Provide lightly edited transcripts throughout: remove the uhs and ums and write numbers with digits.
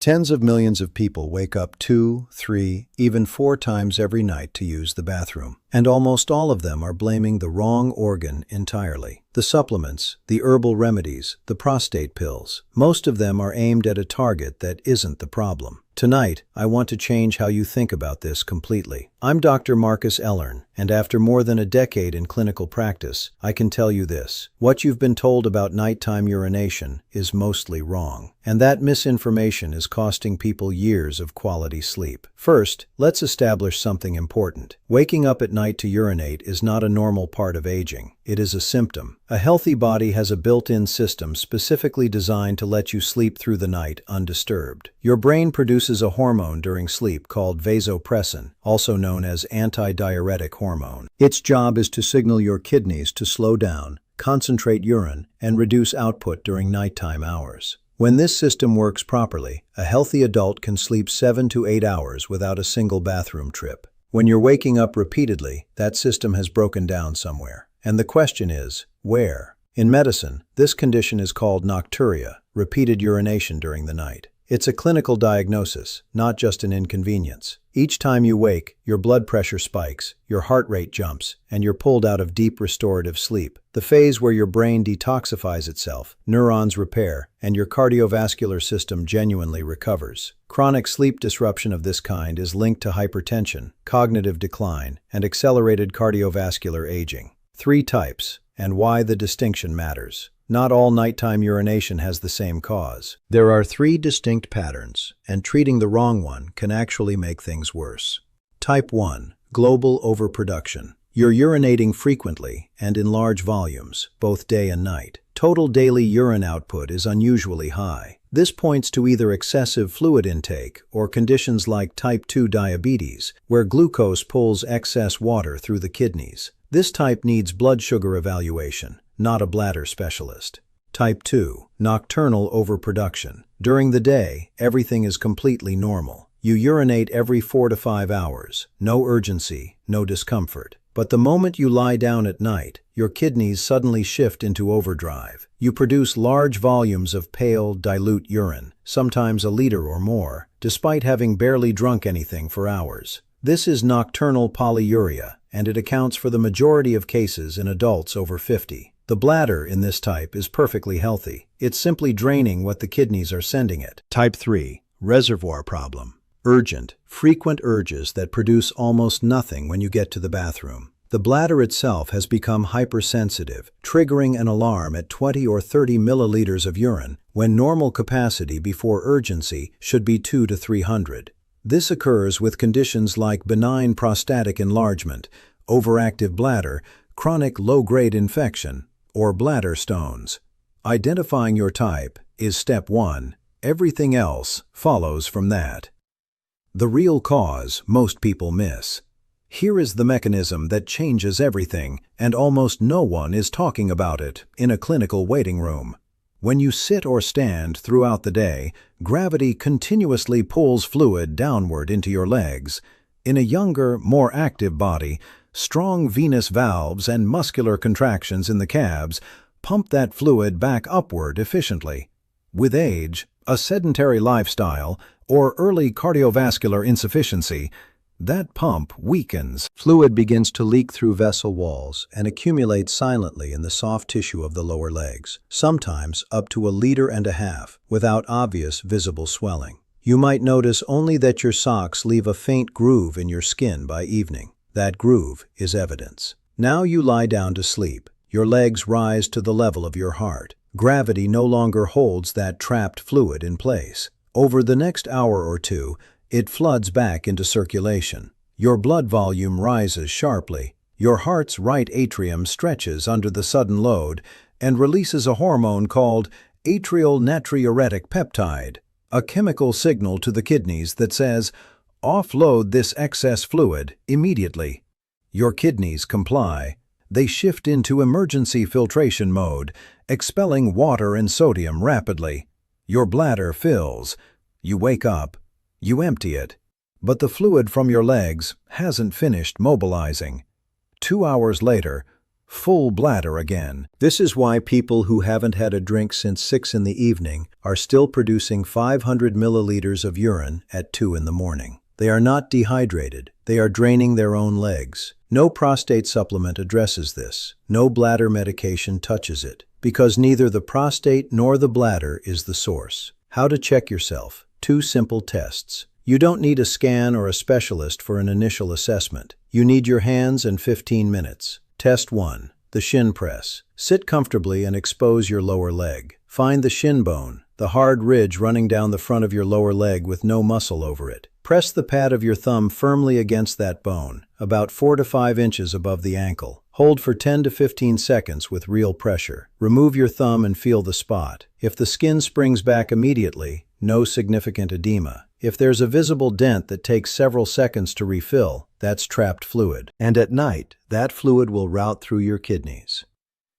Tens of millions of people wake up 2, 3, even 4 times every night to use the bathroom. And almost all of them are blaming the wrong organ entirely. The supplements, the herbal remedies, the prostate pills. Most of them are aimed at a target that isn't the problem. Tonight, I want to change how you think about this completely. I'm Dr. Marcus Ellern, and after more than a decade in clinical practice, I can tell you this. What you've been told about nighttime urination is mostly wrong. And that misinformation is costing people years of quality sleep. First, let's establish something important. Waking up at night to urinate is not a normal part of aging. It is a symptom. A healthy body has a built-in system specifically designed to let you sleep through the night undisturbed. Your brain produces a hormone during sleep called vasopressin, also known as antidiuretic hormone. Its job is to signal your kidneys to slow down, concentrate urine, and reduce output during nighttime hours. When this system works properly, a healthy adult can sleep 7 to 8 hours without a single bathroom trip. When you're waking up repeatedly, that system has broken down somewhere. And the question is, where? In medicine, this condition is called nocturia, repeated urination during the night. It's a clinical diagnosis, not just an inconvenience. Each time you wake, your blood pressure spikes, your heart rate jumps, and you're pulled out of deep restorative sleep, the phase where your brain detoxifies itself, neurons repair, and your cardiovascular system genuinely recovers. Chronic sleep disruption of this kind is linked to hypertension, cognitive decline, and accelerated cardiovascular aging. 3 types, and why the distinction matters. Not all nighttime urination has the same cause. There are 3 distinct patterns, and treating the wrong one can actually make things worse. Type 1. Global overproduction. You're urinating frequently and in large volumes, both day and night. Total daily urine output is unusually high. This points to either excessive fluid intake or conditions like type 2 diabetes, where glucose pulls excess water through the kidneys. This type needs blood sugar evaluation, not a bladder specialist. Type 2. Nocturnal overproduction. During the day, everything is completely normal. You urinate every 4 to 5 hours. No urgency, no discomfort. But the moment you lie down at night, your kidneys suddenly shift into overdrive. You produce large volumes of pale, dilute urine, sometimes a liter or more, despite having barely drunk anything for hours. This is nocturnal polyuria, and it accounts for the majority of cases in adults over 50. The bladder in this type is perfectly healthy. It's simply draining what the kidneys are sending it. Type 3. Reservoir problem. Urgent, frequent urges that produce almost nothing when you get to the bathroom. The bladder itself has become hypersensitive, triggering an alarm at 20 or 30 milliliters of urine, when normal capacity before urgency should be 2 to 300. This occurs with conditions like benign prostatic enlargement, overactive bladder, chronic low-grade infection, or bladder stones. Identifying your type is step 1. Everything else follows from that. The real cause most people miss. Here is the mechanism that changes everything, and almost no one is talking about it in a clinical waiting room. When you sit or stand throughout the day, gravity continuously pulls fluid downward into your legs. In a younger, more active body, strong venous valves and muscular contractions in the calves pump that fluid back upward efficiently. With age, a sedentary lifestyle, or early cardiovascular insufficiency, that pump weakens. Fluid begins to leak through vessel walls and accumulate silently in the soft tissue of the lower legs, sometimes up to 1.5 liters, without obvious visible swelling. You might notice only that your socks leave a faint groove in your skin by evening. That groove is evidence. Now you lie down to sleep. Your legs rise to the level of your heart. Gravity no longer holds that trapped fluid in place. Over the next hour or 2, it floods back into circulation. Your blood volume rises sharply. Your heart's right atrium stretches under the sudden load and releases a hormone called atrial natriuretic peptide, a chemical signal to the kidneys that says, offload this excess fluid immediately. Your kidneys comply. They shift into emergency filtration mode, expelling water and sodium rapidly. Your bladder fills. You wake up. You empty it. But the fluid from your legs hasn't finished mobilizing. 2 hours later, Full bladder again. This is why people who haven't had a drink since 6 in the evening are still producing 500 milliliters of urine at 2 in the morning. They are not dehydrated. They are draining their own legs. No prostate supplement addresses this. No bladder medication touches it, because neither the prostate nor the bladder is the source. How to check yourself. 2 simple tests. You don't need a scan or a specialist for an initial assessment. You need your hands and 15 minutes. Test 1. The shin press. Sit comfortably and expose your lower leg. Find the shin bone, the hard ridge running down the front of your lower leg with no muscle over it. Press the pad of your thumb firmly against that bone, about 4 to 5 inches above the ankle. Hold for 10 to 15 seconds with real pressure. Remove your thumb and feel the spot. If the skin springs back immediately, no significant edema. If there's a visible dent that takes several seconds to refill, that's trapped fluid. And at night, that fluid will route through your kidneys.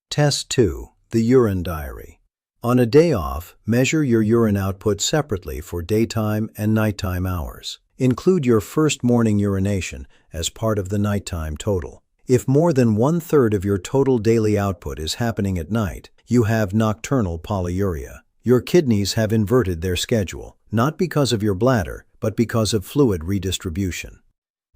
Test 2. The urine diary. On a day off, measure your urine output separately for daytime and nighttime hours. Include your first morning urination as part of the nighttime total. If more than 1/3 of your total daily output is happening at night, you have nocturnal polyuria. Your kidneys have inverted their schedule, not because of your bladder, but because of fluid redistribution.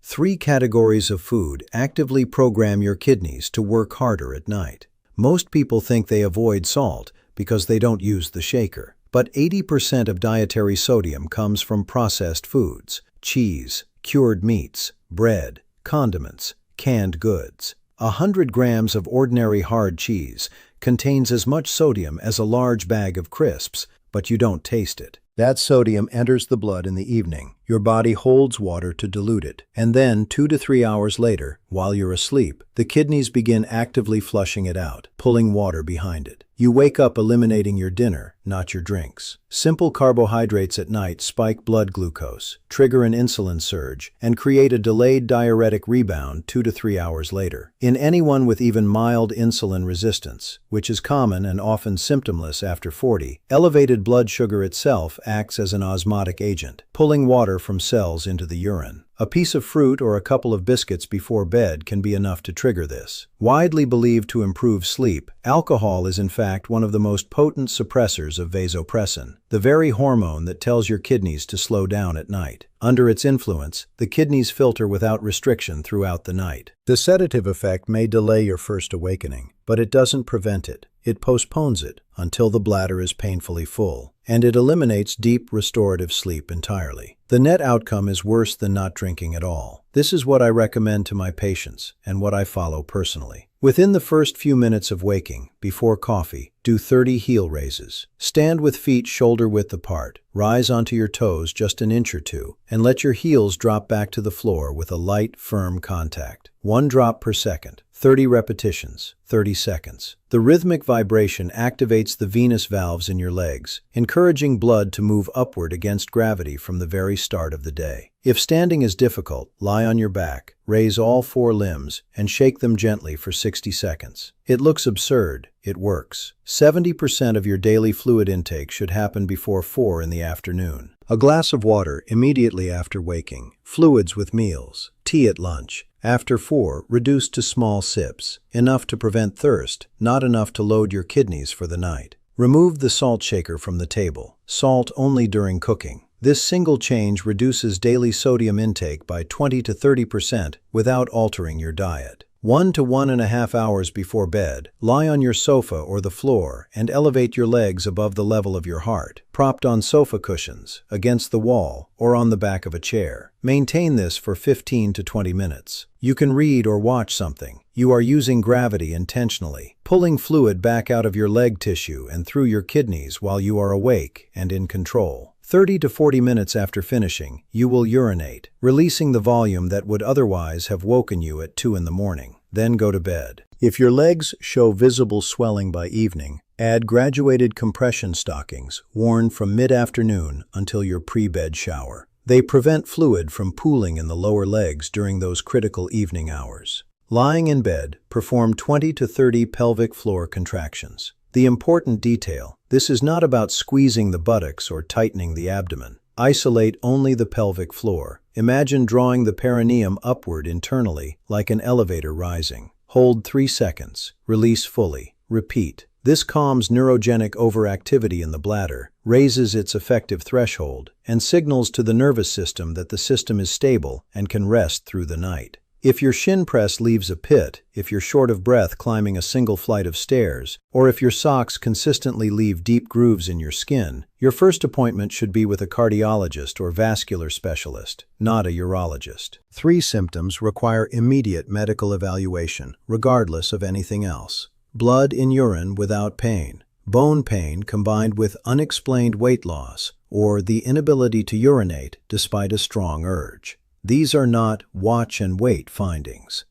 3 categories of food actively program your kidneys to work harder at night. Most people think they avoid salt because they don't use the shaker. But 80% of dietary sodium comes from processed foods: cheese, cured meats, bread, condiments, canned goods. 100 grams of ordinary hard cheese contains as much sodium as a large bag of crisps, but you don't taste it. That sodium enters the blood in the evening. Your body holds water to dilute it. And then, 2 to 3 hours later, while you're asleep, the kidneys begin actively flushing it out, pulling water behind it. You wake up eliminating your dinner, not your drinks. Simple carbohydrates at night spike blood glucose, trigger an insulin surge, and create a delayed diuretic rebound 2 to 3 hours later. In anyone with even mild insulin resistance, which is common and often symptomless after 40, elevated blood sugar itself acts as an osmotic agent, pulling water from cells into the urine. A piece of fruit or a couple of biscuits before bed can be enough to trigger this. Widely believed to improve sleep, alcohol is in fact one of the most potent suppressors of vasopressin, the very hormone that tells your kidneys to slow down at night. Under its influence, the kidneys filter without restriction throughout the night. The sedative effect may delay your first awakening, but it doesn't prevent it. It postpones it until the bladder is painfully full, and it eliminates deep restorative sleep entirely. The net outcome is worse than not drinking at all. This is what I recommend to my patients and what I follow personally. Within the first few minutes of waking, before coffee, do 30 heel raises. Stand with feet shoulder-width apart. Rise onto your toes just an inch or two, and let your heels drop back to the floor with a light, firm contact. 1 drop per second. 30 repetitions, 30 seconds. The rhythmic vibration activates the venous valves in your legs, encouraging blood to move upward against gravity from the very start of the day. If standing is difficult, lie on your back, raise all 4 limbs, and shake them gently for 60 seconds. It looks absurd. It works. 70% of your daily fluid intake should happen before 4 in the afternoon. A glass of water immediately after waking. Fluids with meals. Tea at lunch. After 4, reduce to small sips, enough to prevent thirst, not enough to load your kidneys for the night. Remove the salt shaker from the table. Salt only during cooking. This single change reduces daily sodium intake by 20 to 30% without altering your diet. 1 to 1.5 hours before bed, lie on your sofa or the floor and elevate your legs above the level of your heart, propped on sofa cushions, against the wall, or on the back of a chair. Maintain this for 15 to 20 minutes. You can read or watch something. You are using gravity intentionally, pulling fluid back out of your leg tissue and through your kidneys while you are awake and in control. 30 to 40 minutes after finishing, you will urinate, releasing the volume that would otherwise have woken you at 2 in the morning. Then go to bed. If your legs show visible swelling by evening, add graduated compression stockings worn from mid-afternoon until your pre-bed shower. They prevent fluid from pooling in the lower legs during those critical evening hours. Lying in bed, perform 20 to 30 pelvic floor contractions. The important detail: this is not about squeezing the buttocks or tightening the abdomen. Isolate only the pelvic floor. Imagine drawing the perineum upward internally, like an elevator rising. Hold 3 seconds. Release fully. Repeat. This calms neurogenic overactivity in the bladder, raises its effective threshold, and signals to the nervous system that the system is stable and can rest through the night. If your shin press leaves a pit, if you're short of breath climbing a single flight of stairs, or if your socks consistently leave deep grooves in your skin, your first appointment should be with a cardiologist or vascular specialist, not a urologist. 3 symptoms require immediate medical evaluation, regardless of anything else. Blood in urine without pain, bone pain combined with unexplained weight loss, or the inability to urinate despite a strong urge. These are not watch and wait findings.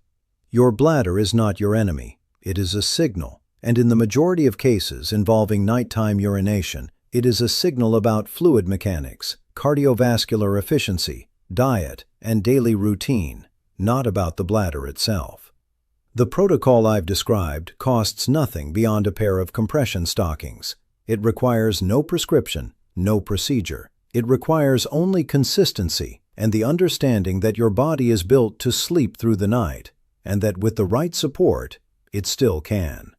Your bladder is not your enemy. It is a signal, and in the majority of cases involving nighttime urination, it is a signal about fluid mechanics, cardiovascular efficiency, diet, and daily routine, not about the bladder itself. The protocol I've described costs nothing beyond a pair of compression stockings. It requires no prescription, no procedure. It requires only consistency and the understanding that your body is built to sleep through the night, and that with the right support, it still can.